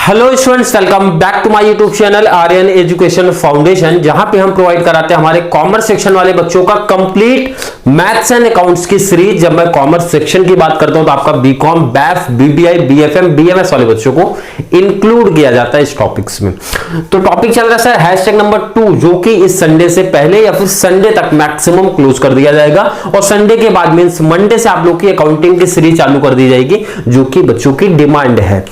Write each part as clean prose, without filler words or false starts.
Hello students, welcome back to my YouTube channel Aryan education foundation, जहां पे हम provide कराते हैं हमारे कॉमर्स सेक्शन वाले बच्चों का कंप्लीट मैथ्स एंड अकाउंट्स की सीरीज। जब मैं कॉमर्स सेक्शन की बात करता हूं तो आपका BCom, BAF, BBI, BFM, BMS वाले बच्चों को इंक्लूड किया जाता है इस टॉपिक्स में। तो टॉपिक चल रहा है सर हैशटैग नंबर 2, जो कि इस संडे से पहले या फिर संडे तक मैक्सिमम क्लोज कर दिया जाएगा और संडे के बाद मींस मंडे से आप लोग की अकाउंटिंग की सीरीज चालू कर दी जाएगी, जो कि बच्चों की डिमांड है।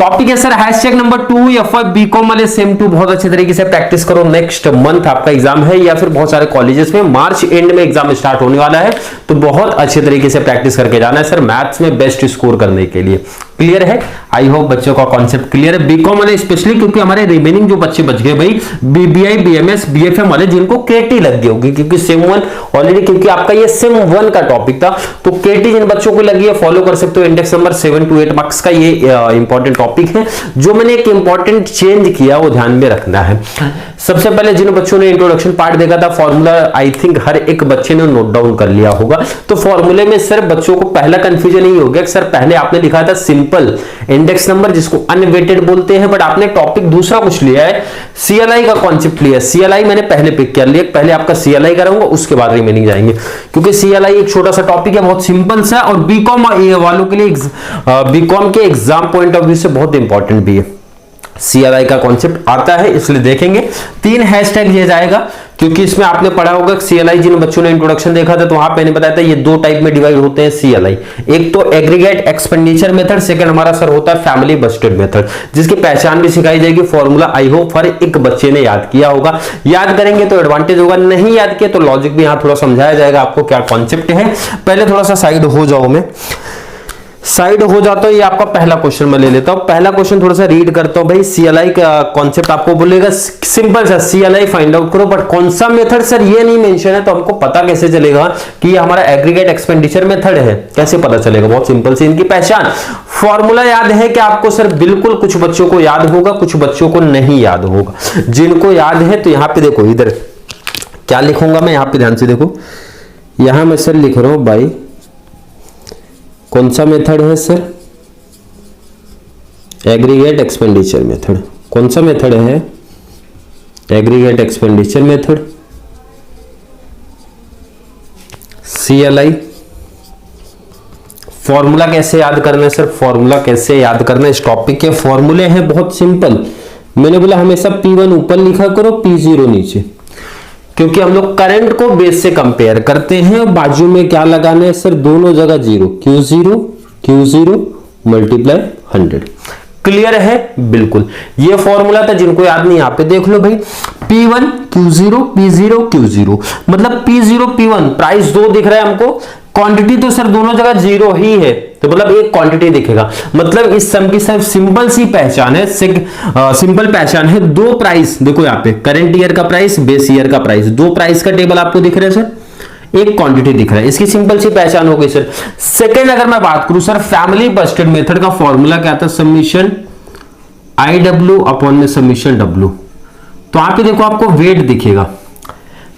टॉपिक है sir hashtag number 2 FY BCom वाले सेम टू बहुत अच्छे तरीके से प्रैक्टिस करो। नेक्स्ट मंथ आपका एग्जाम है या फिर बहुत सारे कॉलेजेस में मार्च एंड में एग्जाम स्टार्ट होने वाला है, तो बहुत अच्छे तरीके से प्रैक्टिस करके जाना है सर मैथ्स में बेस्ट स्कोर करने के लिए। क्लियर है? आई होप बच्चों का कॉन्सेप्ट क्लियर है बीकॉम वाले स्पेशली, क्योंकि हमारे रिमेनिंग जो बच्चे बच गए भाई बीबीआई, बीएमएस, बीएफएम वाले जिनको केटी लग गई होगी, क्योंकि सेम 1 ऑलरेडी, क्योंकि आपका ये सेम 1 का टॉपिक था, तो केटी जिन बच्चों को लगी है फॉलो कर सकते हो। इंडेक्स नंबर 7 to 8 मार्क्स का ये इंपॉर्टेंट टॉपिक है। जो मैंने एक इंपॉर्टेंट चेंज किया वो ध्यान में रखना है। सबसे पहले जिन बच्चों ने इंट्रोडक्शन पार्ट देखा था, फॉर्मूला आई थिंक हर एक बच्चे ने नोट डाउन कर लिया होगा। तो फॉर्मूले में सर बच्चों को पहला कंफ्यूजन यही हो गया कि सर पहले आपने लिखा था सिंपल इंडेक्स नंबर जिसको अनवेटेड बोलते हैं, बट आपने टॉपिक दूसरा कुछ लिया है, सीएलआई का कॉन्सेप्ट लिया। सीएलआई मैंने पहले पिक कर लिया, पहले आपका सीएलआई कराऊंगा उसके बाद रिमेनिंग जाएंगे, क्योंकि सीएलआई एक छोटा सा टॉपिक है, बहुत सिंपल सा, और बीकॉम वालों के लिए बीकॉम के एग्जाम पॉइंट ऑफ व्यू से बहुत इंपॉर्टेंट भी है। सीएलआई का कॉन्सेप्ट आता है इसलिए देखेंगे। 3 हैशटैग लिया जाएगा, क्योंकि इसमें आपने पढ़ा होगा सीएलआई जिन बच्चों ने इंट्रोडक्शन देखा था तो वहां पे मैंने बताया था ये 2 टाइप में डिवाइड होते हैं सीएलआई। एक तो एग्रीगेट एक्सपेंडिचर मेथड, सेकंड हमारा सर होता है फैमिली बजटेड मेथड, जिसकी पहचान भी सिखाई जाएगी। फॉर्मूला आई होप हर एक बच्चे ने याद किया होगा। याद करेंगे तो एडवांटेज होगा, नहीं याद किया तो लॉजिक भी यहां थोड़ा समझाया जाएगा आपको क्या कॉन्सेप्ट है। पहले थोड़ा सा साइड हो जाओ, मैं साइड हो जाता हूं। ये आपका पहला क्वेश्चन मैं ले लेता हूं। पहला क्वेश्चन थोड़ा सा रीड करता हूं भाई। सीएलआई का कॉन्सेप्ट आपको बोलेगा सिंपल सा सीएलआई फाइंड आउट करो, बट कौन सा मेथड सर ये नहीं मेंशन है, तो हमको पता कैसे चलेगा कि ये हमारा एग्रीगेट एक्सपेंडिचर मेथड है? कैसे पता चलेगा? बहुत सिंपल सी इनकी पहचान। फॉर्मूला याद है कि आपको सर बिल्कुल, कुछ बच्चों को याद होगा, कुछ बच्चों को नहीं याद होगा। जिनको याद है तो यहां पे देखो, इधर क्या लिखूंगा मैं, यहां पे ध्यान से देखो। यहां मैं सर लिख रहा हूं बाई, कौन सा मेथड है सर? Aggregate expenditure method. कौन सा मेथड है? Aggregate expenditure method, CLI. Formula कैसे याद करना है सर? फॉर्मूला कैसे याद करना है? इस टॉपिक के फॉर्मूले हैं बहुत सिंपल। मैंने बोला हमेशा P1 ऊपर लिखा करो, P0 नीचे, क्योंकि हम लोग करंट को बेस से कंपेयर करते हैं। बाजू में क्या लगाना है सर? दोनों जगह 0, Q0 मल्टीप्लाई 100। क्लियर है? बिल्कुल। ये फॉर्मूला था, जिनको याद नहीं यहाँ पे देख लो भाई। P1 Q0 P0 Q0, मतलब P0 P1 प्राइस 2 दिख रहा है हमको, क्वांटिटी तो सर दोनों जगह 0 ही है, तो मतलब एक क्वांटिटी दिखेगा। मतलब इस सम की सिर्फ सिंपल सी पहचान है, सिंपल पहचान है। 2 प्राइस देखो यहाँ पे, करंट ईयर का प्राइस, बेस ईयर का प्राइस, 2 प्राइस का टेबल आपको दिख रहा है सर, एक क्वांटिटी दिख रहा है। इसकी सिंपल सी पहचान हो गई सर। सेकंड अगर मैं बात करूं सर, फैमिली बजटेड मेथड का फॉर्मूला क्या था? समीशन IW अपॉन में समीशन W। तो आप देखो आपको वेट दिखेगा,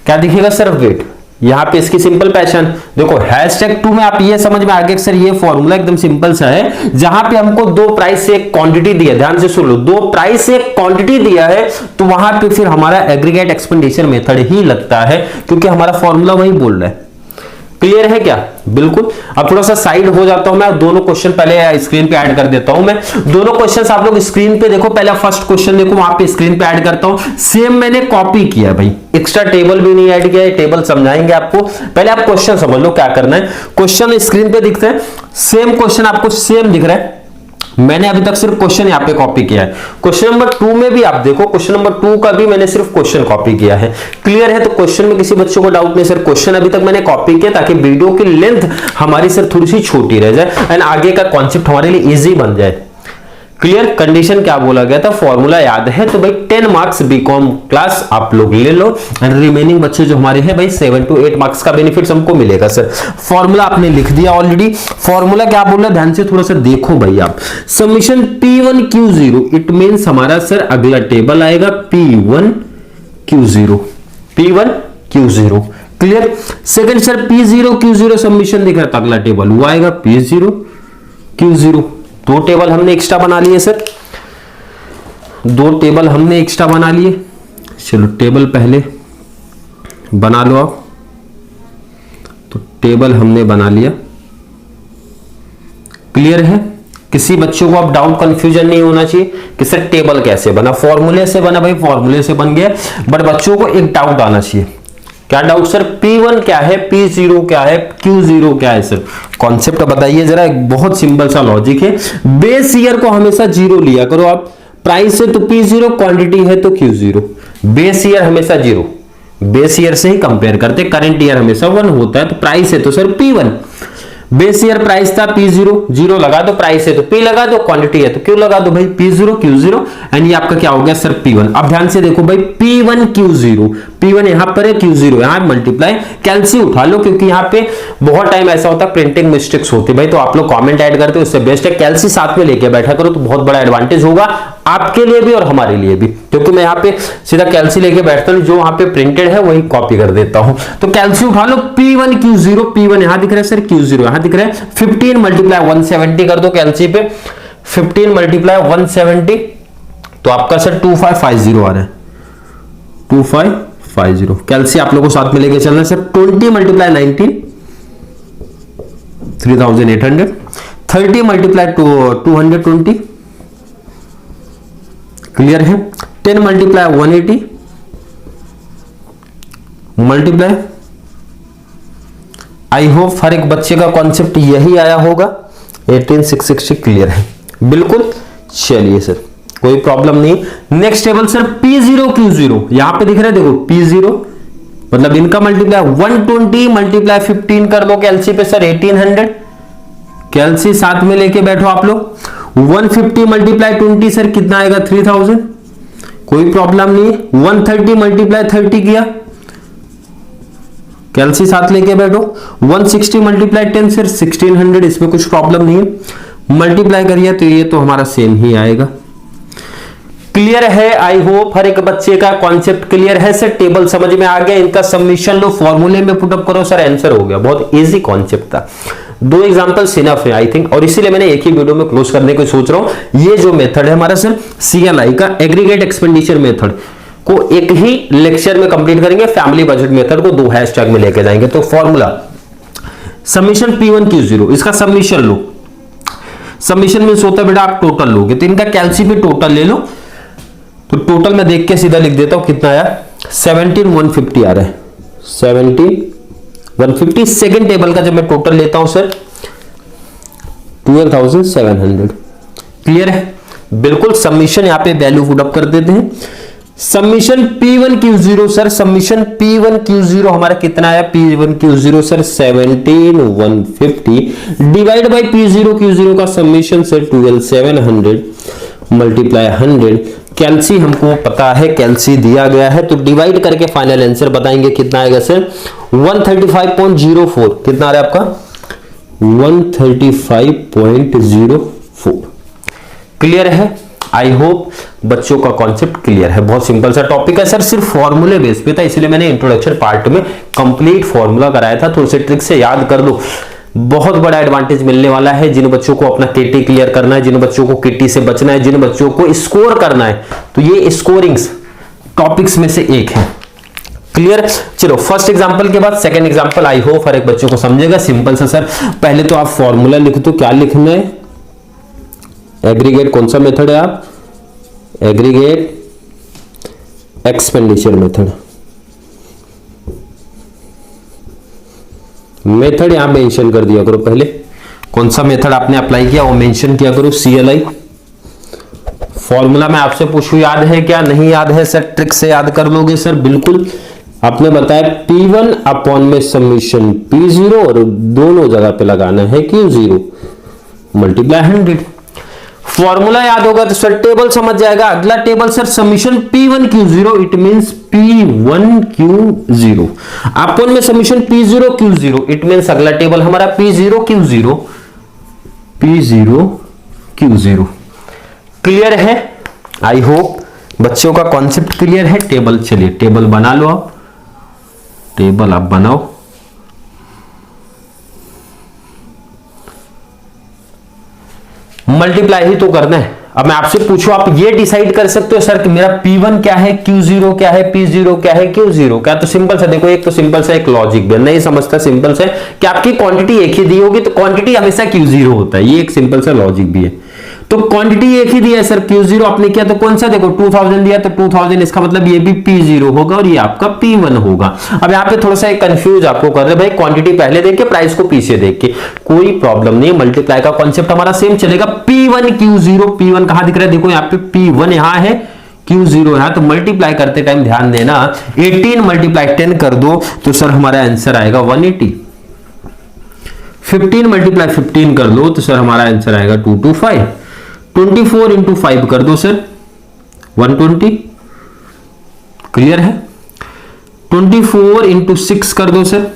क्या दिखेगा सर? वेट। यहां पे इसकी सिंपल पहचान देखो, हैशटैग 2 में आप ये समझ में आ गया सर ये फॉर्मूला एकदम सिंपल सा है। जहां पे हमको 2 प्राइस से एक क्वांटिटी दिया, ध्यान से सुन लो, 2 प्राइस से एक क्वांटिटी दिया है, तो वहां पे फिर हमारा एग्रीगेट एक्सपेंडिचर मेथड ही लगता है, क्योंकि हमारा फॉर्मूला वही बोल रहा है। क्लियर है क्या? बिल्कुल। अब थोड़ा सा साइड हो जाता हूं मैं, दोनों क्वेश्चन पहले स्क्रीन पे ऐड कर देता हूं मैं। दोनों क्वेश्चंस आप लोग स्क्रीन पे देखो, पहले फर्स्ट क्वेश्चन देखो, वहां पे स्क्रीन पे ऐड करता हूं। सेम मैंने कॉपी किया भाई, एक्स्ट्रा टेबल भी नहीं ऐड किया है, टेबल समझाएंगे आपको। पहले आप क्वेश्चन समझ लो क्या करना है। क्वेश्चन स्क्रीन पे दिखते हैं, सेम क्वेश्चन आपको सेम दिख रहा है। मैंने अभी तक सिर्फ क्वेश्चन यहाँ पे कॉपी किया है। क्वेश्चन नंबर 2 में भी आप देखो, क्वेश्चन नंबर 2 का भी मैंने सिर्फ क्वेश्चन कॉपी किया है। क्लियर है? तो क्वेश्चन में किसी बच्चों को डाउट नहीं सर, क्वेश्चन अभी तक मैंने कॉपी किया ताकि वीडियो की लेंथ हमारी सर थोड़ी सी छोटी रह जाए एंड आगे का कॉन्सेप्ट हमारे लिए इजी बन जाए। क्लियर? कंडीशन क्या बोला गया था? फॉर्मूला याद है तो भाई 10 मार्क्स बीकॉम क्लास आप लोग ले लो, एंड रिमेनिंग बच्चे जो हमारे हैं भाई 7 to 8 मार्क्स का बेनिफिट हमको मिलेगा सर। फॉर्मूला आपने लिख दिया ऑलरेडी। फॉर्मूला क्या बोल रहा है ध्यान से थोड़ा सा देखो भाई आप। Summation P1 Q0, it means हमारा सर अगला टेबल आएगा P1 Q0, P1 Q0। Clear. Second sir P0 Q0 submission दिख रहा है, तो अगला टेबल वो आएगा P0 Q0। दो टेबल हमने एक्स्ट्रा बना लिए सर, दो टेबल हमने एक्स्ट्रा बना लिए। चलो टेबल पहले बना लो आप। तो टेबल हमने बना लिया। क्लियर है। किसी बच्चों को अब डाउट कंफ्यूजन नहीं होना चाहिए कि सर टेबल कैसे बना, फॉर्मूले से बना। भाई फॉर्मूले से बन गया, बट बच्चों को एक डाउट आना चाहिए। क्या डाउट सर? P1 क्या है, P0 क्या है, Q0 क्या है सर? कॉन्सेप्ट बताइए जरा। एक बहुत सिंपल सा लॉजिक है। बेस ईयर को हमेशा जीरो लिया करो आप। प्राइस है तो P0, क्वांटिटी है तो Q0। बेस ईयर हमेशा जीरो, बेस ईयर से ही कंपेयर करते। करंट ईयर हमेशा 1 होता है, तो प्राइस है तो sir P1। Base year price था P0, जीरो लगा दो, प्राइस है तो P लगा दो, क्वांटिटी है तो Q लगा दो भाई, P0 Q0। एंड ये आपका क्या हो गया सर P1। अब ध्यान से देखो भाई, P1 Q0, P1 यहां पर है, Q0 यहां मल्टीप्लाई। कैलसी उठा लो, क्योंकि यहां पे बहुत टाइम ऐसा होता है प्रिंटिंग मिस्टेक्स होती है भाई, तो आप लोग कमेंट ऐड करते हो, उससे बेस्ट है कैलसी साथ में लेके बैठा करो, तो बहुत बड़ा एडवांटेज होगा आपके लिए भी और हमारे लिए भी। क्योंकि मैं यहाँ पे सीधा कैलसी लेके बैठता हूँ, जो वहां पे प्रिंटेड है वही कॉपी कर देता हूं। तो कैलसी उठा लो, P1 Q0, P1 यहां दिख रहा है सर, Q0 यहां दिख रहा है। 15 मल्टीप्लाई 170 कर दो कैलसी पे, 15 मल्टीप्लाई 170, तो आपका सर 2550 आ रहा है, 2550। कैलसी आप लोगों को साथ में लेके चलना है सर। 20 मल्टीप्लाई 19, 3800। 30 मल्टीप्लाई 220, क्लियर है। 10 मल्टीप्लाई 180 मल्टीप्लाई। आई होप हर एक बच्चे का कॉन्सेप्ट यही आया होगा। 18660 क्लियर है बिल्कुल। चलिए सर कोई प्रॉब्लम नहीं। Next table sir P0 Q0, यहां पे दिख रहा है देखो P0, मतलब इनका मल्टीप्लाई 120 मल्टीप्लाई 15 कर दो कैलसी पे सर 1800। कैलसी साथ में लेके बैठो आप लोग। 150 मल्टीप्लाई 20 सर कितना आएगा 3000, कोई प्रॉब्लम नहीं है। 130 मल्टीप्लाई 30 किया, कैलसी साथ लेके बैठो। 160 मल्टीप्लाई 10 सर 1600, इसमें कुछ प्रॉब्लम नहीं है। मल्टीप्लाई करिए तो ये तो हमारा सेम ही आएगा। क्लियर है। आई होप हर एक बच्चे का कॉन्सेप्ट क्लियर है सर। टेबल समझ में आ गया, इनका सबमिशन लो, फॉर्मूले में पुटअप करो सर, आंसर हो गया। बहुत इजी कॉन्सेप्ट था। दो एग्जांपल सिनफ है आई थिंक, और इसीलिए मैंने एक ही वीडियो में क्लोज करने को सोच रहा हूं। ये जो मेथड है हमारा सर CLI का एग्रीगेट एक्सपेंडिचर मेथड को एक ही लेक्चर में कंप्लीट करेंगे। फैमिली बजट मेथड को 2 हैशटैग में लेके जाएंगे। तो फॉर्मूला सबमिशन P1 Q0, इसका सबमिशन लो। सबमिशन में होता है बेटा आप टोटल लोगे, तो इनका कैलसी पे टोटल ले लो। तो टोटल मैं देख के सीधा लिख देता हूं कितना आया, 17150 आ रहा है, 17150। सेकेंड टेबल का जब मैं टोटल लेता हूं सर 12700। क्लियर है बिल्कुल। सबमिशन यहां पे वैल्यू पुटअप कर देते हैं। Submission P1 Q0 sir, submission P1 Q0 हमारा कितना आया, P1 Q0 sir 17150 divide by P0 Q0 का सबमिशन सर 12700 मल्टीप्लाई 100। कैलसी हमको पता है, कैलसी दिया गया है, तो डिवाइड करके फाइनल आंसर बताएंगे कितना आएगा सर 135.04। कितना आ रहा है आपका 135.04। क्लियर है। आई होप बच्चों का कॉन्सेप्ट क्लियर है। बहुत सिंपल सा टॉपिक है सर, सिर्फ फॉर्मूले बेस पे था, इसलिए मैंने इंट्रोडक्शन पार्ट में कंप्लीट फॉर्मूला कराया था। थोड़े से ट्रिक से याद कर लो, बहुत बड़ा एडवांटेज मिलने वाला है। जिन बच्चों को अपना केटी क्लियर करना है, जिन बच्चों को केटी से बचना है, जिन बच्चों को स्कोर करना है, तो ये स्कोरिंग्स टॉपिक्स में से एक है। क्लियर। चलो फर्स्ट एग्जांपल के बाद सेकंड एग्जांपल आई होप हर एक बच्चों को समझेगा। सिंपल सा सर, पहले तो आप फॉर्मूला लिख दो। क्या लिखना है, एग्रीगेट कौन सा मेथड है आप, एग्रीगेट एक्सपेंडिचर मेथड। मेथड यहां मेंशन कर दिया करो, पहले कौन सा मेथड आपने अप्लाई किया वो मेंशन किया करो। CLI फॉर्मूला मैं आपसे पूछूं याद है क्या, नहीं याद है सर, ट्रिक से याद कर लोगे सर बिल्कुल। आपने बताया P1 अपॉन में सबमिशन P0 और दोनों जगह पे लगाना है Q0 मल्टीप्लाई 100। फॉर्मूला याद होगा तो सर टेबल समझ जाएगा। अगला table sir submission P1 Q0, it means P1 Q0 upon में submission P0 Q0, it means अगला टेबल हमारा P0 Q0, P0 Q0। Clear है। आई होप बच्चों का कॉन्सेप्ट क्लियर है। टेबल, चलिए टेबल बना लो आप। टेबल आप बनाओ। मल्टीप्लाई ही तो करना है। अब मैं आपसे पूछूं, आप ये डिसाइड कर सकते हो सर कि मेरा P1 क्या है, Q0 क्या है, P0 क्या है, Q0 क्या? तो सिंपल सा देखो, एक तो सिंपल सा एक लॉजिक भी नहीं समझता, सिंपल सा कि आपकी क्वांटिटी एक ही दी होगी तो क्वांटिटी हमेशा Q0 होता है, ये एक सिंपल सा लॉजिक भी है। तो क्वांटिटी एक ही दिया है सर, Q0 आपने किया तो कौन सा, देखो 2000 दिया तो 2000, इसका मतलब ये भी P0 होगा और ये आपका P1 होगा। अब यहाँ पे थोड़ा सा कंफ्यूज आपको कर रहे भाई, क्वांटिटी पहले देख के प्राइस को पीछे देख के, कोई प्रॉब्लम नहीं, मल्टीप्लाई का कॉन्सेप्ट हमारा सेम चलेगा। P1 Q0, P1 कहां दिख रहा है, देखो यहाँ पे P1 यहाँ है, Q0 यहाँ, तो मल्टीप्लाई करते टाइम ध्यान देना, 18 मल्टीप्लाई 10 कर दो तो सर हमारा आंसर आएगा 180। 15 मल्टीप्लाई 15 कर दो तो सर हमारा आंसर आएगा 225। 24 इंटू 5 कर दो सर 120, क्लियर है। 24 इंटू 6 कर दो सर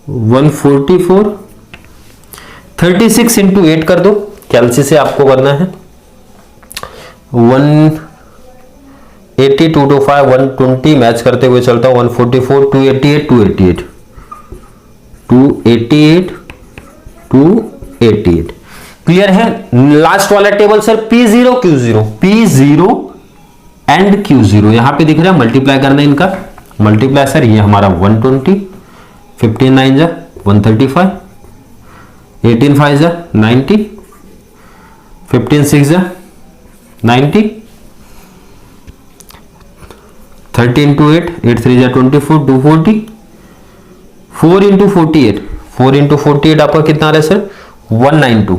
144। 36 इंटू 8 कर दो, कैलसी से आपको करना है 180, 225, 120 मैच करते हुए चलता हूं 144, 288, 288, 288, 288, क्लियर है। लास्ट वाला table sir P0 Q0, P0 and Q0 यहां पे दिख रहा है, मल्टीप्लाई करना है इनका, मल्टीप्लाई सर ये हमारा 120, 15 9 जा 135, 18 5 जा 90, 15 6 जा 90, 30 इंटू 8, 8 3 जा 24, 240, 4 इंटू 48, 4 इंटू 48 आपका कितना आ रहा है सर 192,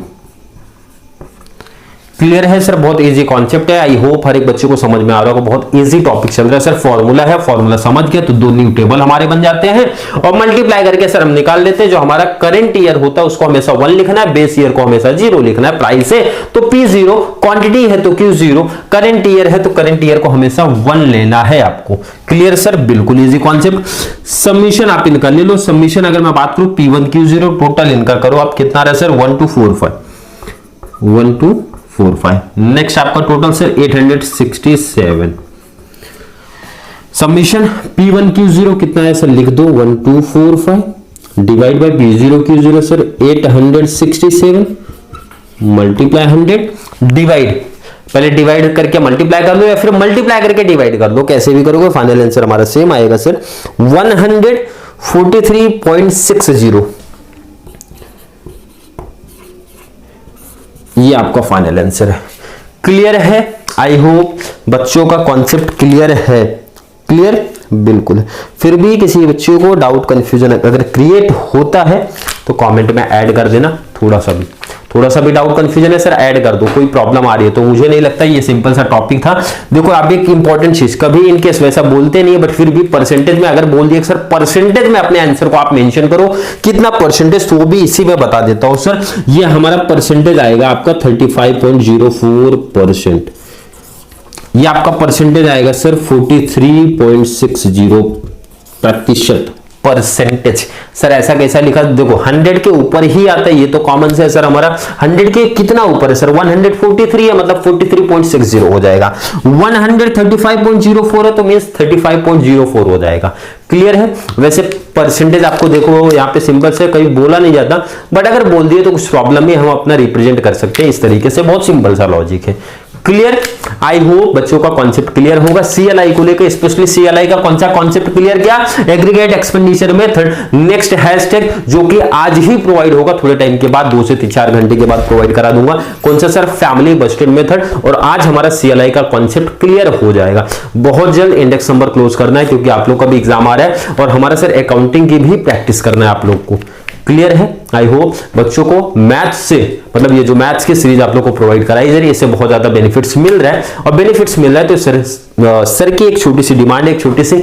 क्लियर है सर। बहुत इजी कॉन्सेप्ट है, आई होप हर एक बच्चे को समझ में आ रहा होगा, बहुत इजी टॉपिक चल रहा है सर। फॉर्मूला है, फॉर्मूला समझ गया तो दो न्यू टेबल हमारे बन जाते हैं और मल्टीप्लाई करके सर हम निकाल लेते हैं। जो हमारा करंट ईयर होता है उसको हमेशा 1 लिखना है, बेस ईयर को हमेशा 0 लिखना है। प्राइस है तो P0, क्वांटिटी है तो Q0, करंट ईयर है तो करंट ईयर को हमेशा 1 लेना है आपको, क्लियर सर, बिल्कुल इजी कॉन्सेप्ट। सबमिशन आप इनका ले लो, सबमिशन अगर मैं बात करूं P1 Q0 टोटल इनका करो आप, कितना रहा सर 1245, 1245। नेक्स्ट आपका total sir 867। Submission P1 Q0 कितना है सर, लिख दो 1245 divide by P0 Q0 sir 867 multiply 100 divide, पहले डिवाइड करके मल्टीप्लाई कर लो या फिर मल्टीप्लाई करके डिवाइड कर लो, कैसे भी करोगे फाइनल आंसर हमारा सेम आएगा सर 143.60। ये आपका फाइनल आंसर है, क्लियर है। आई होप बच्चों का कॉन्सेप्ट क्लियर है, क्लियर बिल्कुल। फिर भी किसी बच्चे को डाउट कंफ्यूजन अगर क्रिएट होता है तो कमेंट में ऐड कर देना, थोड़ा सा भी डाउट कंफ्यूजन है सर ऐड कर दो, कोई प्रॉब्लम आ रही है तो। मुझे नहीं लगता ये सिंपल सा टॉपिक था। देखो आप एक इंपॉर्टेंट चीज, कभी इनकेस वैसा बोलते नहीं है बट फिर भी परसेंटेज में अगर बोल दिया सर परसेंटेज में अपने आंसर को आप मेंशन करो, कितना परसेंटेज तो वो भी इसी में बता देता हूं सर। ये हमारा परसेंटेज आएगा आपका 35.04%, ये आपका परसेंटेज आएगा सर 43.60% परसेंटेज। सर ऐसा कैसा लिखा, देखो 100 के ऊपर ही आता है, ये तो कॉमन से है सर हमारा। 100 के कितना ऊपर है सर, 143 है मतलब 43.60 हो जाएगा। 135.04 है तो मींस 35.04 हो जाएगा, क्लियर है। वैसे परसेंटेज आपको देखो यहाँ पे सिंपल से कहीं बोला नहीं जाता, बट अगर बोल दिए तो कुछ प्रॉब्लम नहीं, हम अपना रिप्रेजेंट कर सकते हैं इस तरीके से, बहुत सिंपल सा लॉजिक है, क्लियर। आई होप बच्चों का कॉन्सेप्ट क्लियर होगा। सीएलआई को लेकर स्पेशली सीएलआई का कौन सा कॉन्सेप्ट क्लियर किया, aggregate expenditure method. Next hashtag जो कि आज ही प्रोवाइड होगा, थोड़े टाइम के बाद 2 से 4 घंटे के बाद प्रोवाइड करा दूंगा, कौन सा सर, फैमिली बजटेड मेथड। और आज हमारा सीएलआई का कॉन्सेप्ट क्लियर हो जाएगा। बहुत जल्द इंडेक्स नंबर क्लोज करना है क्योंकि आप लोग का भी एग्जाम आ रहा है और हमारा सर अकाउंटिंग की भी प्रैक्टिस करना है आप लोग को, क्लियर है। आई होप बच्चों को मैथ्स से, मतलब ये जो मैथ्स की सीरीज आप लोग को प्रोवाइड कराई जा रही है, इससे बहुत ज्यादा बेनिफिट्स मिल रहा है। और बेनिफिट्स मिल रहा है तो सर की एक छोटी सी डिमांड है, एक छोटी सी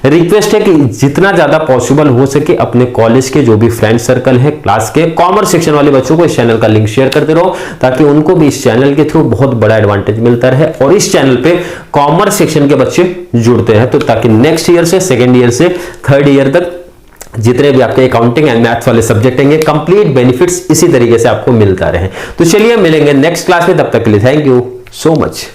रिक्वेस्ट है कि जितना ज्यादा पॉसिबल हो सके अपने कॉलेज के जो भी फ्रेंड सर्कल है, क्लास के कॉमर्स सेक्शन वाले बच्चों को इस चैनल का लिंक शेयर करते रहो, ताकि उनको भी इस चैनल के थ्रू बहुत बड़ा एडवांटेज मिलता रहे। और इस चैनल पे कॉमर्स सेक्शन के बच्चे जुड़ते हैं, तो ताकि नेक्स्ट ईयर से, सेकेंड ईयर से थर्ड ईयर तक जितने भी आपके अकाउंटिंग एंड मैथ्स वाले सब्जेक्ट होंगे, कंप्लीट बेनिफिट्स इसी तरीके से आपको मिलता रहे। तो चलिए मिलेंगे नेक्स्ट क्लास में, तब तक के लिए थैंक यू सो मच।